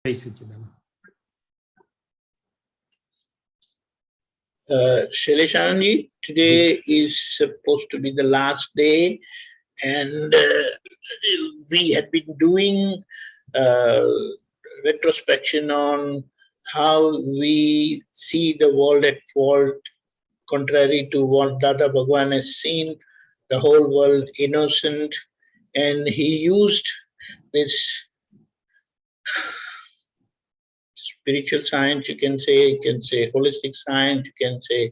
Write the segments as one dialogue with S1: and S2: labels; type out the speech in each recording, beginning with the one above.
S1: Shailesh, today is supposed to be the last day, and we had been doing uh, retrospection on how we see the world at fault, contrary to what Dada Bhagwan has seen, the whole world innocent, and he used this spiritual science, you can say holistic science, you can say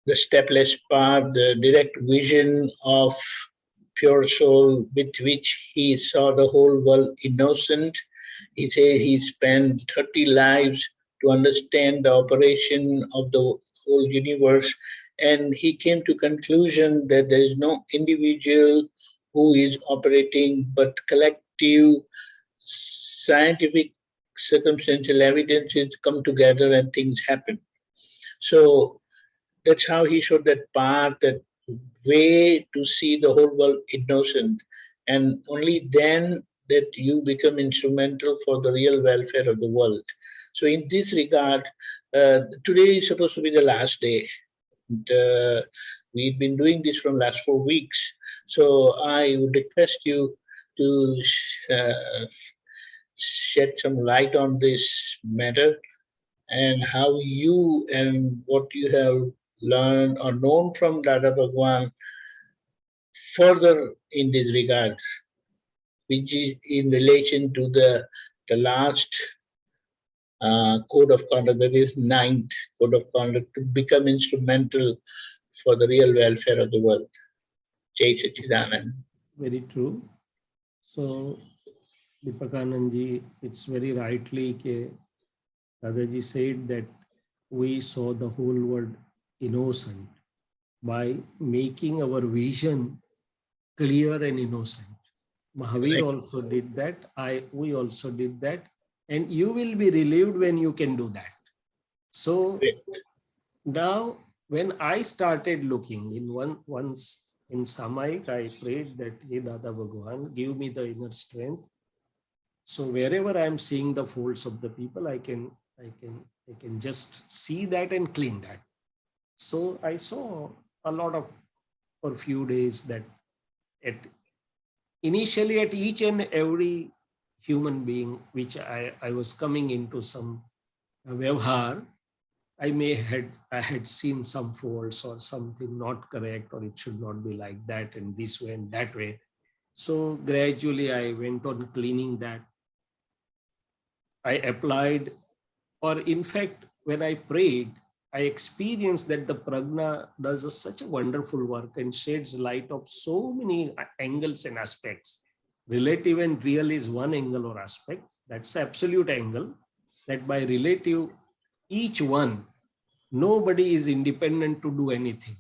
S1: the stepless path, the direct vision of pure soul with which he saw the whole world innocent. He said he spent 30 lives to understand the operation of the whole universe, and he came to conclusion that there is no individual who is operating, but collective scientific circumstantial evidences come together and things happen. So that's how he showed that path, that way to see the whole world innocent. And only then that you become instrumental for the real welfare of the world. So in this regard, today is supposed to be the last day. And, we've been doing this from last 4 weeks. So I would request you to shed some light on this matter and how you and what you have learned or known from Dada Bhagwan further in this regard, which is in relation to the last code of conduct, that is ninth code of conduct, to become instrumental for the real welfare of the world. Jai Sachidanand.
S2: Very true. So, Deepakanandji, it's very rightly Dadaji said that we saw the whole world innocent by making our vision clear and innocent. Mahavir also did that. We also did that. And you will be relieved when you can do that. So now when I started looking once in Samayik, I prayed that, hey Dada Bhagwan, give me the inner strength. So wherever I'm seeing the faults of the people, I can just see that and clean that. So I saw a lot of, for a few days, that initially at each and every human being which I was coming into some vyavhar, I had seen some faults or something not correct, or it should not be like that and this way and that way. So gradually I went on cleaning that. I applied, or in fact, when I prayed, I experienced that the prajna does such a wonderful work and sheds light of so many angles and aspects. Relative and real is one angle or aspect. That's absolute angle, that by relative, each one, nobody is independent to do anything.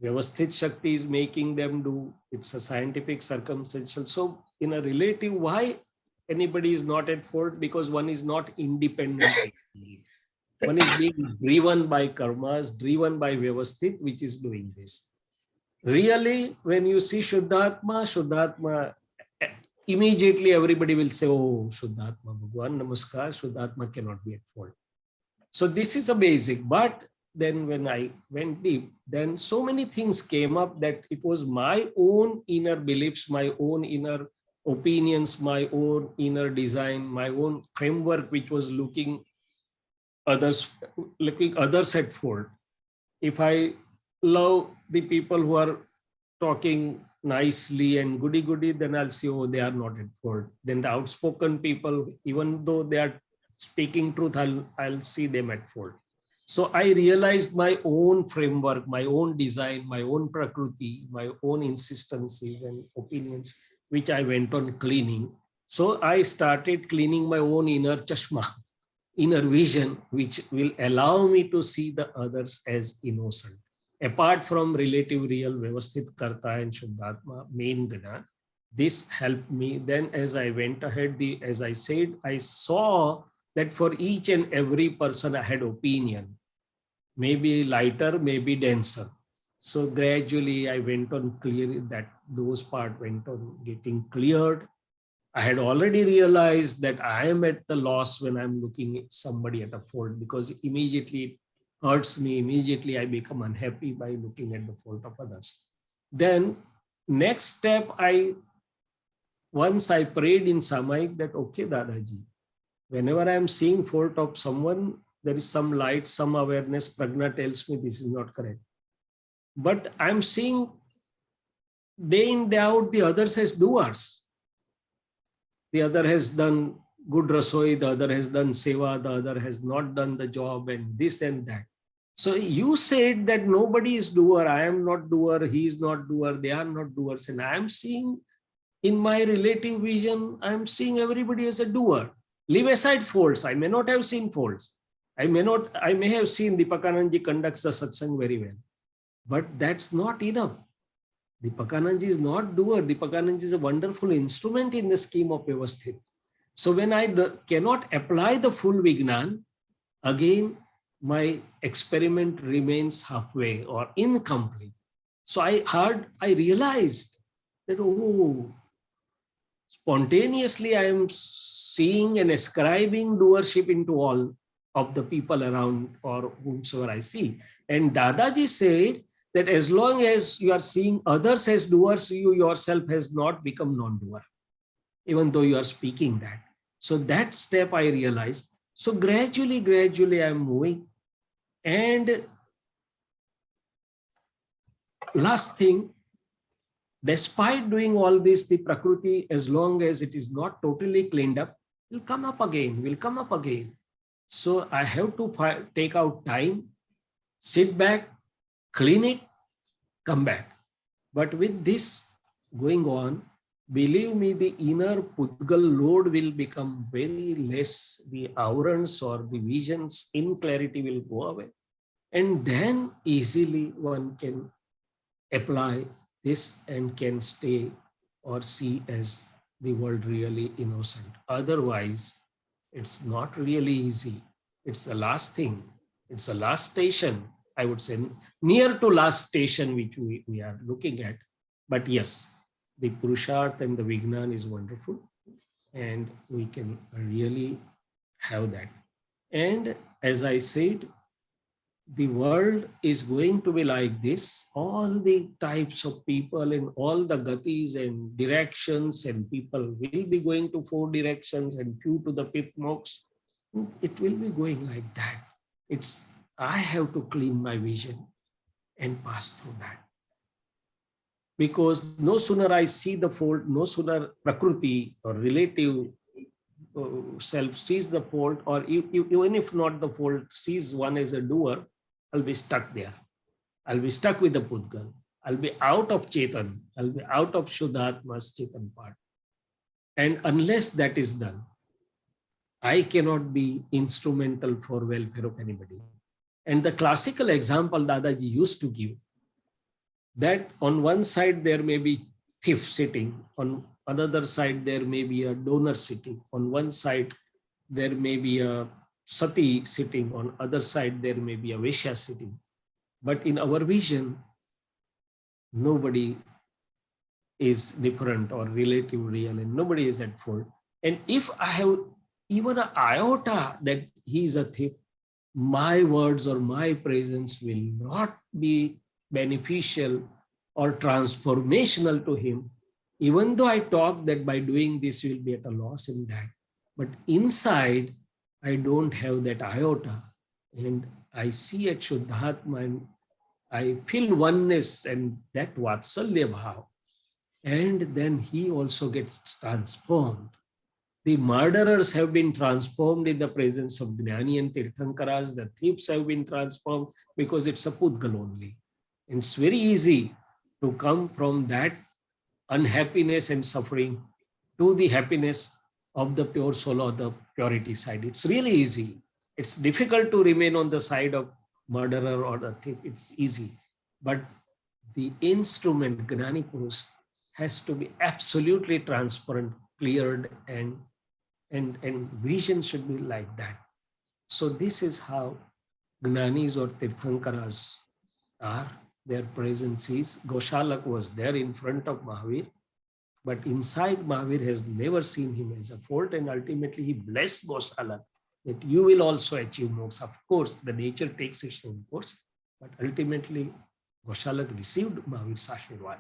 S2: Vyavasthit Shakti is making them do. It's a scientific circumstantial. So in a relative, why anybody is not at fault? Because one is not independent. One is being driven by karmas, driven by Vyavasthit, which is doing this. Really, when you see Shuddhatma, immediately everybody will say, oh, Shuddhatma Bhagwan, Namaskar, Shuddhatma cannot be at fault. So this is a basic. But then when I went deep, then so many things came up that it was my own inner beliefs, my own inner opinions, my own inner design, my own framework, which was looking others at fault. If I love the people who are talking nicely and goody, then I'll see, oh, they are not at fault. Then the outspoken people, even though they are speaking truth, I'll see them at fault. So I realized my own framework, my own design, my own prakriti, my own insistencies and opinions, which I went on cleaning. So I started cleaning my own inner chashma, inner vision, which will allow me to see the others as innocent. Apart from relative real, Vyavasthit Karta and Shuddhatma, main Gana, this helped me. Then as I went ahead, as I said, I saw that for each and every person I had opinion, maybe lighter, maybe denser. So gradually I went on clearing that, those parts went on getting cleared. I had already realized that I am at the loss when I'm looking at somebody at a fault, because immediately it hurts me, immediately I become unhappy by looking at the fault of others. Then next step, once I prayed in Samayik that, okay, Dadaji, whenever I'm seeing fault of someone, there is some light, some awareness. Prajna tells me this is not correct. But I'm seeing day in, day out, the others as doers. The other has done good rasoi, the other has done seva, the other has not done the job, and this and that. So you said that nobody is doer, I am not doer, he is not doer, they are not doers. And I am seeing, in my relative vision, I am seeing everybody as a doer. Leave aside faults. I may not have seen faults. I may have seen Deepakanandji conducts the satsang very well. But that's not enough. Deepakanandji is not doer. Deepakanandji is a wonderful instrument in the scheme of Vyavasthit. So when I cannot apply the full Vignan, again, my experiment remains halfway or incomplete. So I realized that, oh, spontaneously I am seeing and ascribing doership into all of the people around or whomsoever I see. And Dadaji said that as long as you are seeing others as doers, you yourself has not become non-doer, even though you are speaking that. So that step I realized. So gradually I'm moving. And last thing, despite doing all this, the Prakriti, as long as it is not totally cleaned up, will come up again. So I have to take out time, sit back, clean it, come back. But with this going on, believe me, the inner Pudgal load will become very less. The aurans or the visions in clarity will go away. And then easily one can apply this and can stay or see as the world really innocent. Otherwise, it's not really easy. It's the last thing. It's the last station, I would say, near to last station which we are looking at. But yes, the Purusharth and the Vignan is wonderful, and we can really have that. And as I said, the world is going to be like this. All the types of people in all the gatis and directions, and people will be going to 4 directions and few to the 5th moksha. It will be going like that. I have to clean my vision and pass through that. Because no sooner I see the fault, no sooner Prakriti or relative self sees the fault, or even if not the fault, sees one as a doer, I'll be stuck there. I'll be stuck with the Pudgal. I'll be out of Chetan. I'll be out of Shuddhatma's Chetan part. And unless that is done, I cannot be instrumental for welfare of anybody. And the classical example Dadaji used to give, that on one side there may be thief sitting, on another side there may be a donor sitting, on one side there may be a sati sitting, on other side there may be a Vaishya sitting. But in our vision, nobody is different or relative real, and nobody is at fault. And if I have even an iota that he is a thief, my words or my presence will not be beneficial or transformational to him, even though I talk that by doing this you will be at a loss in that. But inside, I don't have that iota, and I see at Shuddhatma and I feel oneness and that Vatsalya Bhav. And then he also gets transformed. The murderers have been transformed in the presence of Jnani and Tirthankaras. The thieves have been transformed because it's a Pudgal only. And it's very easy to come from that unhappiness and suffering to the happiness of the pure soul or the purity side. It's really easy. It's difficult to remain on the side of murderer or the thief. It's easy. But the instrument, Gnani Purush, has to be absolutely transparent, cleared, and vision should be like that. So this is how Gnanis or Tirthankaras are. Their presence is, Goshalak was there in front of Mahavir, But inside, Mahavir has never seen him as a fault, and ultimately he blessed Goshala that you will also achieve moksha. Of course, the nature takes its own course, but ultimately Goshalak received Mahavir's Ashirwad.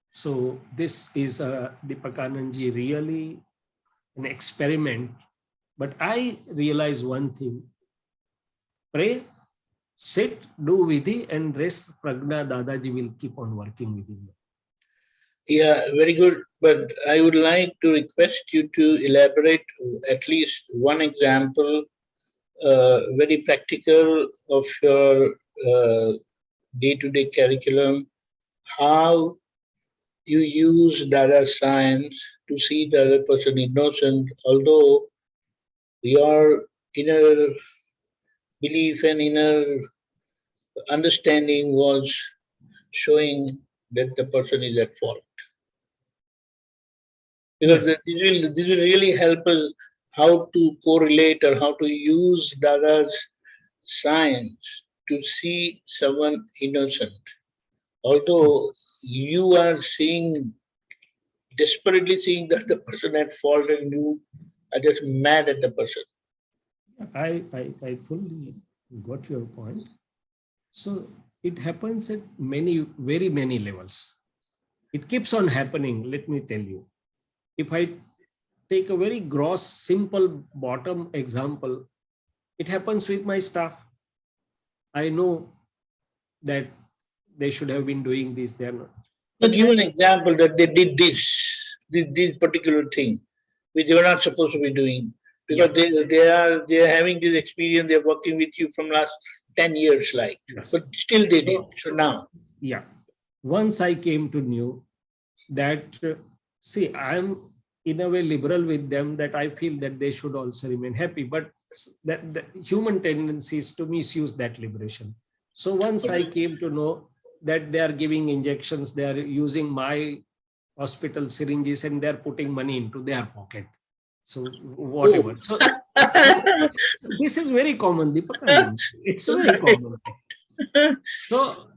S2: So this is Deepakanandji really an experiment. But I realize one thing: pray, sit, do vidhi, and rest. Pragna Dadaji will keep on working within you.
S1: Yeah, very good. But I would like to request you to elaborate at least one example, very practical, of your day-to-day curriculum, how you use Dada science to see the other person innocent, although your inner belief and inner understanding was showing that the person is at fault. Because
S2: Yes.
S1: this will really help us how to correlate or how to use Dada's science to see someone innocent. Although you are desperately seeing that the person at fault and you are just mad at the person.
S2: I fully got your point. So it happens at very many levels. It keeps on happening, let me tell you. If I take a very gross, simple bottom example, it happens with my staff. I know that they should have been doing this, they're not.
S1: But give an example that they did this particular thing, which they were not supposed to be doing. Because they are having this experience, they're working with you from last 10 years, like.
S2: Yes.
S1: But still they did. So now.
S2: Yeah. Once I came to know that, see, I'm in a way liberal with them, that I feel that they should also remain happy. But that the human tendency is to misuse that liberation. So once I came to know that they are giving injections, they are using my hospital syringes and they're putting money into their pocket. So whatever. So this is very common, Deepakanand. It's very common. So,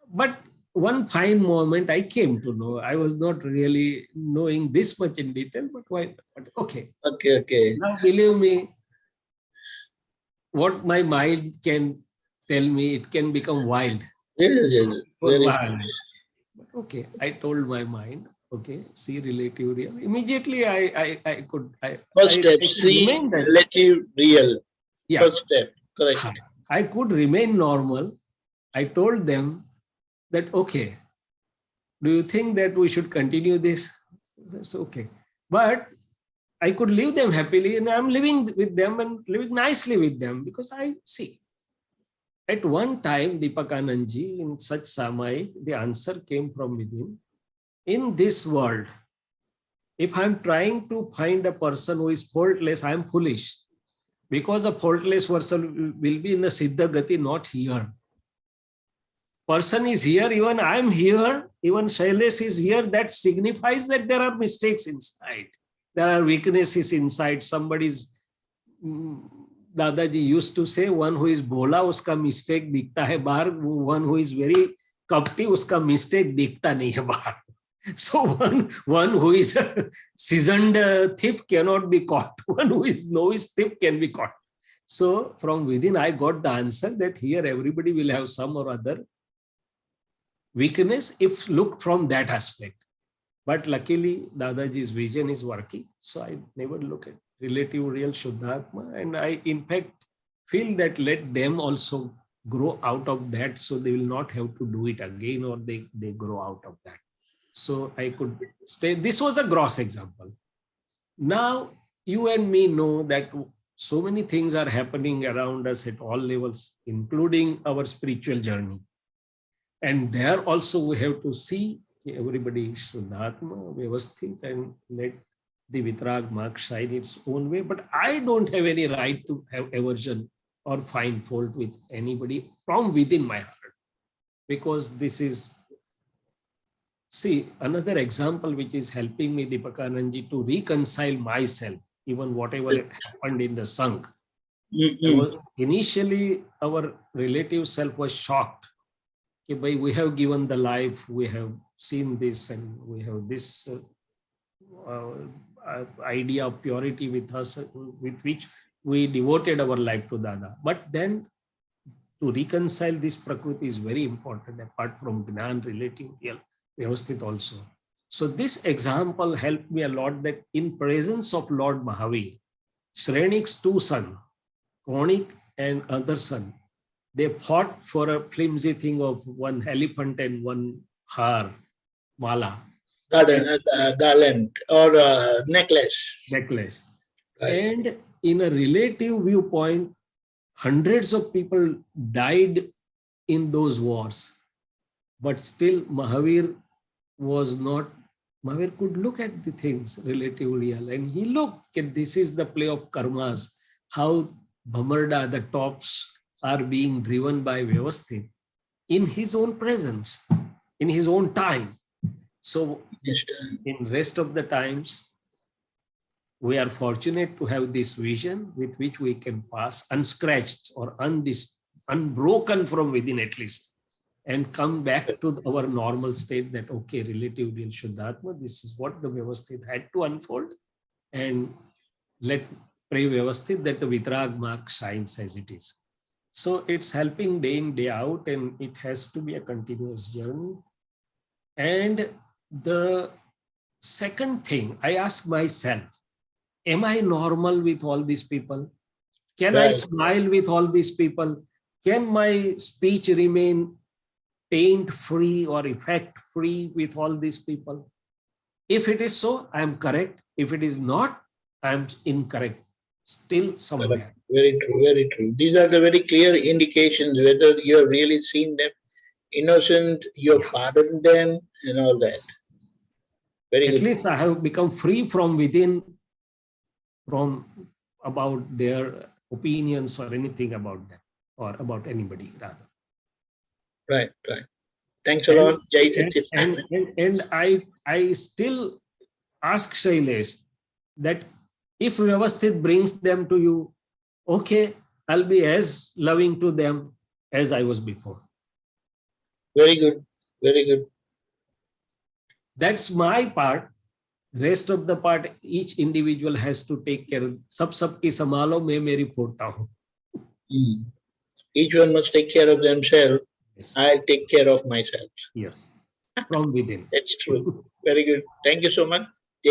S2: but one fine moment I came to know, I was not really knowing this much in detail, but why? But okay.
S1: Okay.
S2: Now believe me, what my mind can tell me, it can become wild.
S1: Yes. Very
S2: Wild. Okay, I told my mind, okay, see relative real. Immediately I could
S1: First step,
S2: could
S1: see
S2: remain that.
S1: relative real.
S2: Yeah.
S1: First step, correct.
S2: I could remain normal. I told them that, okay, do you think that we should continue this? That's okay. But I could leave them happily, and I'm living with them and living nicely with them, because I see. At one time, Deepakanandji, in such Samayik, the answer came from within. In this world, if I'm trying to find a person who is faultless, I'm foolish. Because a faultless person will be in the Siddha Gati, not here. Person is here, even I'm here, even Shailesh is here, that signifies that there are mistakes inside. There are weaknesses inside. Somebody's, Dadaji used to say, one who is bhola, uska mistake dikhta hai bahar. One who is very kapti, uska mistake dikhta nahi hai bahar. So one who is a seasoned thief cannot be caught. One who is novice thief can be caught. So from within, I got the answer that here everybody will have some or other weakness if looked from that aspect. But luckily, Dadaji's vision is working. So I never look at relative real Shuddhatma. And I, in fact, feel that let them also grow out of that, so they will not have to do it again, or they grow out of that. So I could stay. This was a gross example. Now, you and me know that so many things are happening around us at all levels, including our spiritual journey. And there also we have to see everybody is Shuddhatma, Vyavasthit, and let the Vitrag mark shine its own way. But I don't have any right to have aversion or find fault with anybody from within my heart. Because this is, see, another example which is helping me, Deepakanandji, to reconcile myself, even whatever happened in the Sangh. Initially, our relative self was shocked. okay, bhai, we have given the life, we have seen this, and we have this idea of purity with us, with which we devoted our life to Dada. But then to reconcile this Prakriti is very important, apart from Gnan, relative, Vyavasthit also. So this example helped me a lot, that in presence of Lord Mahavir, Shrenik's two sons, Konik and other son, they fought for a flimsy thing of one elephant and one har, mala,
S1: Garland or necklace.
S2: necklace.
S1: Right.
S2: And in a relative viewpoint, hundreds of people died in those wars. But still, Mahavir could look at the things relatively real. And he looked at, this is the play of karmas, how Bhamarda, the tops, are being driven by Vyavasthit in his own presence, in his own time. So in rest of the times, we are fortunate to have this vision with which we can pass unscratched or unbroken from within at least, and come back to our normal state, that, okay, relative real Shuddhatma, this is what the Vyavasthit had to unfold, and let pray Vyavasthit that the Vitrag mark shines as it is. So it's helping day in, day out, and it has to be a continuous journey. And the second thing, I ask myself, am I normal with all these people? Can I smile with all these people? Can my speech remain taint-free or effect-free with all these people? If it is so, I am correct. If it is not, I am incorrect. Still somewhere.
S1: Very true, very true. These are the very clear indications whether you have really seen them innocent, you have pardoned them, and all that. Very
S2: At
S1: good.
S2: least I have become free from within, from about their opinions or anything about them, or about anybody rather.
S1: Right, right. Thanks a lot.
S2: And I still ask Shailesh that if Vyavasthit brings them to you, okay, I'll be as loving to them as I was before.
S1: Very good, very good.
S2: That's my part. Rest of the part, each individual has to take care of. Sabki samalo, main meri phurta hu.
S1: Each one must take care of themselves. Yes. I'll take care of myself.
S2: Yes, from within.
S1: That's true. Very good. Thank you so much.